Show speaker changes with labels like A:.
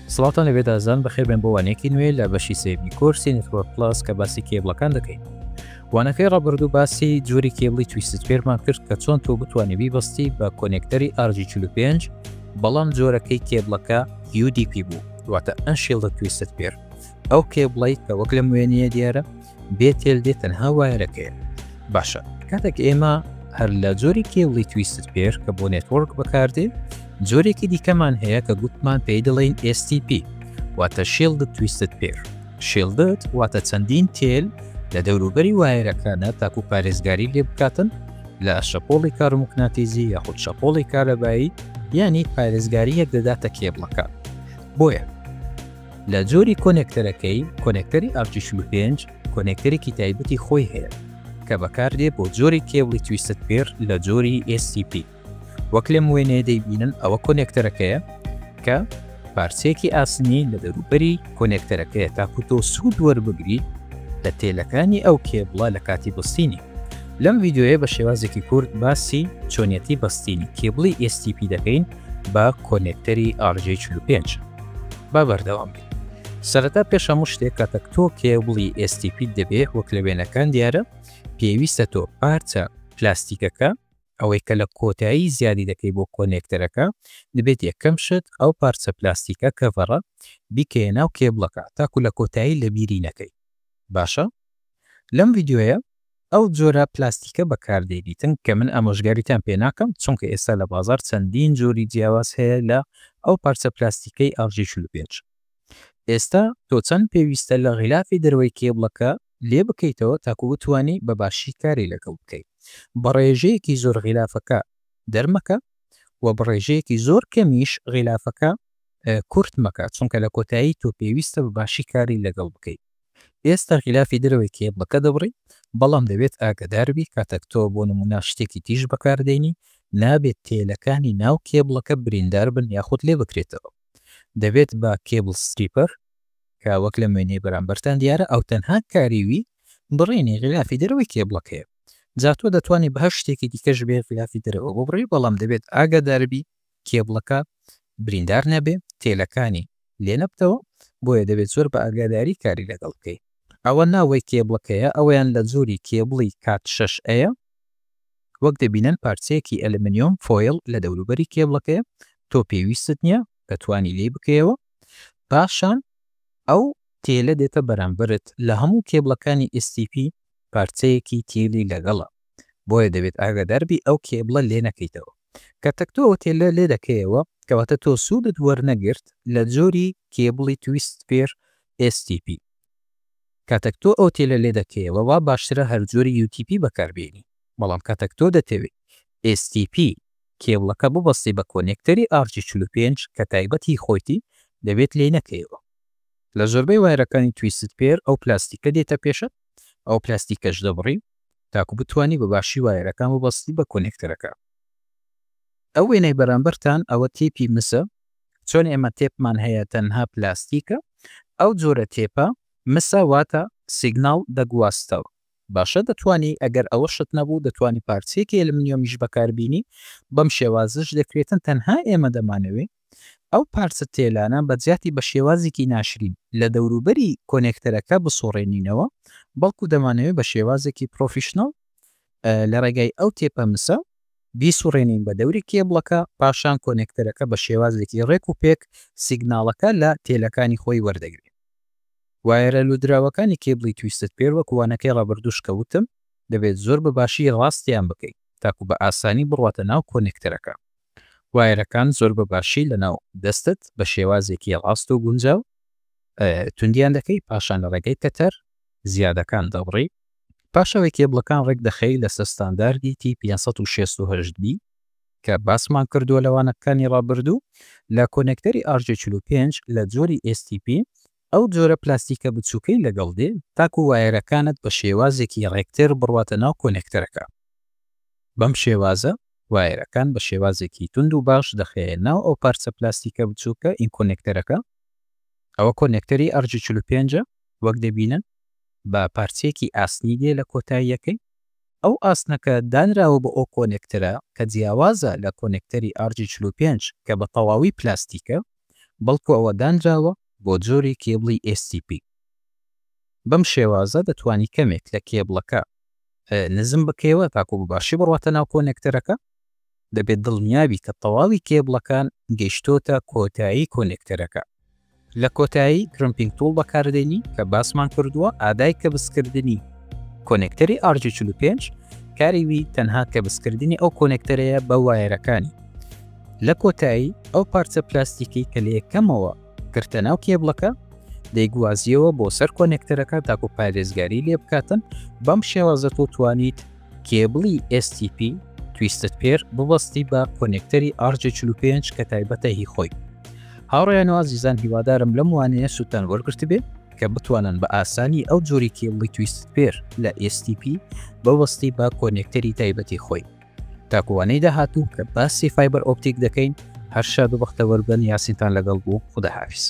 A: سڵاتان لەبێت ئازان بەخێربێن بۆ وانێکی نوێ لە بەشی سێمی کورسی نێتوەرک پلاس کە باسی کێبڵەکان دەکەین. وانەکەی ڕابردوو باسی جووری کێبڵی تویستت پێرمان کرد کە چۆن تۆ بتوانێت بیبەستی بە کۆنێکتەری RJ45 بەڵام جۆرەکەی کێبڵەکە UDP بوو، دواتە ئەنشیڵدە تویستت پێر. ئەو کێبڵی کە وەک لە وێنەیە دیارە بێتێل دێت تەنها وایەرەکەیە. باشە، کاتێک ئێمە هەر لە جۆری کێبڵی تویستت پێر کە بۆ نێتوەرک بەکاردێن، جۆرێکی دیکەمان هەیە کە گوتمان پێی دەڵێن STP واتە شیلدد تویستت پێر. شیلدد واتە چەندین تێل لە دەوروبەری وایەرەکانە تاکو پارێزگاری لێ بکاتن لە شەپۆڵی کارموکناتیزی یاخود شەپۆڵی کارەبایی یانی پارێزگاری یەک دەداتە کێبڵەکان. بۆیە لە جۆری کۆنێکتەرەکەی کۆنێکتەری RJ45 کۆنێکتەرێکی تایبەتی خۆی هەیە کە بەکاردێ بۆ جۆری کێبڵی تویستت پێر لە جۆری STP. وەک لەم وێنەیە دەیبینن ئەوە کۆنێکتەرەکەیە کە پارچەیەکی ئاسنی لە دەوروبەری کۆنێکتەرەکەیە تاکو تۆ سوود وەربگری لە تێلەکانی ئەو کێبڵە لە کاتی بەستینی. لەم ڤیددیۆیە بە شێوازێکی کورد باسی چۆنیەتی بەستینی کێبڵی STP دەکەین بە کۆنێکتەری RJ45. با بەردەوام بین. سەرەتا پێش هەموو شتێک کاتێک تۆ کێبڵی STP دەبێت وەک لە وێنەکان دیارە پێویستە تۆ پارچە پلاستیکەکە ئەوەی کە لە کۆتایی زیادی دەکەی بۆ کۆنێکتەرەکە دەبێت یەکەم شت ئەو پارچە پلاستیکە کەڤەڕە بیکەیە ناو کێبڵەکە تاکو لە کۆتایی لە بیری نەکەی. باشە؟ لەم ڤیددیۆیە ئەو جۆرە پلاستیکە بەکاردێنیتن کە من ئامۆژگاریتان پێ ناکەم چونکە ئێستا لە بازار چەندین جۆری جیاواز هەیە لە ئەو پارچە پلاستیکەی RJ45. ئێستا تۆ چەند پێویستە لە غیلافی دەروەی کێبڵەکە لێ بکەیتەوە تاکو بتوانی بە باشی کاری لەگەڵ بکەیت. بەڕێژەیەکی زۆر غیلافەکە دەرمەکە و بەڕێژەیەکی زۆر کەمیش غیلافەکە کورت مەکە چونکە لە کۆتایی تۆ پێویستە بە باشی کاری لەگەڵ بکەیت. ئێستا غیلافی دەروەی کێبڵەکە دەبڕی، بەڵام دەبێت ئاگداربی کاتێک تۆ بۆ نمونا شتێکی تیژ بەکاردێنی نابێت تێلەکانی ناو کێبڵەکە بریندار بن یاخود لێ بکرێتەوە. دەبێت بە کێبڵ ستریپەر کە وەک لە وێنەی بەرامبەرتان دیارە ئەو تەنها کاریوی بڕێنی غیلافی دەروەی کێبڵەکەیە. جا تۆ دەتوانێت بە هەر شتێکی دیکەش بێ غیلافی دەرەوە ببڕی، بەڵام دەبێت ئاگاداربی کێبڵەکە بریندار نەبێ تێلەکانی لێ نەبتەوە، بۆیە دەبێت زۆر بە ئاگاداری کاری لەگەڵ بکەیت. ئەوە ناوەی کێبڵەکەیە ئەویان لە جۆری کێبڵی کات 6 وەک دەبینن پارچەیەکی ئەلمنیۆم فۆیل لە دەوروبەری کێبڵەکەیە تۆ پێویستت نییە دەتوانی لێ بکەیەوە. پاشان ئەو تێلە دێتە بەرامبرت لە هەموو کێبڵەکانی STP پارچەیەکی تێلی لەگەڵە، بۆیە دەبێت ئاگاداربی ئەو کێبڵە لێ نەکەیتەوە. کاتێک تۆ ئەو تێلە لێ دەکەیەوە کەواتە تۆ سوودت وەرنەگرت لە جۆری کێبڵی تویست پێر STP. کاتێک تۆ ئەو تێلە لێ دەکەیەوە وا باشترە هەر جۆری UTP بەکاربێنی، بەڵام کاتێک تۆ دەتەوێت STP کێبڵەکە ببەستی بە کۆنێکتەری RJ45 کە تایبەتی خۆیتی دەبێت لێ نەکەیەوە. لە زۆربەی وایرەکانی تویستت پێر ئەو پلاستیکە دێتە پێشت، ئەو پلاستیکەش دەبڕی تاکو بتوانی بە باشی وایرەکان ببەستی بە کۆنێکتەرەکە. ئەو وێنەی بەرامبەرتان ئەوە تێپی مسە، چۆن ئێمە تێپمان هەیە تەنها پلاستیکە، ئەو جۆرە تێپە مسە واتە سیگناڵ دەگواستەوە. باشە دەتوانی ئەگەر ئەوە شت نەبوو دەتوانی پارچەیەکی ئەلمنیۆمیش بەکاربینی، بەم شێوازش دەکرێتن تەنها ئێمە دەمانەوێت ئەو پارچە تێلانە بەجیاتی بە شێوازێکی ناشرین لە دەوروبەری کۆنێکتەرەکە بسۆڕێنینەوە، بەڵکو دەمانەوێت بە شێوازێکی پرۆفیشنەڵ لە ڕێگای ئەو تێپە مسە بیسوڕێنین بە دەوری کێبڵەکە، پاشان کۆنێکتەرەکە بە شێوازێکی ڕێک و پێک سیگناڵەکە لە تێلەکانی خۆی وەردەگرێت. وایرە لودراوەکانی کێبڵی تویستت پێر وەکوانەکەی ڕابردوش کەوتم دەبێت زۆر بە باشی ڕاستیان بکەیت تاکو بە ئاسانی بڕواتە ناو کۆنێکتەرەکە. وایرەکان زۆر بە باشی لە ناو دەستت بە شێوازێکی ڕاست و گونجاو توندیان دەکەی، پاشان لە ڕێگەی کەتەر زیادەکان دەبڕی، پاشەوەی کێبڵەکان ڕێک دەخەی لەسەر ستانداردی T568B کە باسمان کردووە لەوانەکانی ڕابردوو. لە کۆنێکتەری RJ45 لە جۆری STP ئەو جۆرە پلاستیکە بچووکەی لەگەڵ دێ تاکو وایرەکانت بە شێوازێکی ڕێکتر بڕواتە ناو کۆنێکتەرەکە. بەم شێوازە وایرەکان بە شێوازێکی تند و باش دەخەیە ناو ئەو پارچە پلاستیکە بچووکە ئین کۆنێکتەرەکە. ئەوە کۆنێکتەری RJ45 وەک دەبینن بە پارچەیەکی ئاسنی دێ لە کۆتاییەکەی. ئەو ئاسنەکە دانراوە بە ئەو کۆنێکتەرە کە جیاوازە لە کۆنێکتەری RJ45 کە بە تەواوی پلاستیکە، بەڵکو ئەوە دانراوە بۆ جۆری کێبڵی STP. بەم شێوازە دەتوانی کەمێک لە کێبڵەکە نزم بکەوە تاکو باشی بڕواتە ناو کۆنێکتەرەکە. دەبێت دڵنیابی کە تەواوی کێبڵەکان گەیشتۆتە کۆتایی کۆنێکتەرەکە. لە کۆتایی کرمپینگ توڵ بەکاردێنی کە باسمان کردووە ئادای کە بسکردنی کۆنێکتەری RJ45 کاریوی تەنها کە بسکردنی ئەو کۆنێکتەرەیە بە وایەرەکانی. لە کۆتایی ئەو پارچە پلاستیکی کە لە یەکەمەوە گرتە ناو کێبڵەکە دەیگوازیەوە بۆ سەر کۆنێکتەرەکە تاکو پارێزگاری لێ بکاتن. بەم شێوازە تۆ توانیت کێبڵی STP تویستت پێر ببەستی بە کۆنێکتەری RJ45 کە تایبەتە هی خۆی. هاوڕێیانەوە عزیزان هیوادارم لەم وانەیە سوتان وەرگرت بێت کە بتوانن بە ئاسانی ئەو جۆری کێبڵی تویستت پێر لە STP بەوەستی بە کۆنێکتەری تایبەتی خۆی. تاکوانەی داهاتوو کە باسی فایبەر ئۆپتیک دەکەین هەر شاد و بەختەوەربن یاسینتان لەگەڵ بوو. خوداحافیز.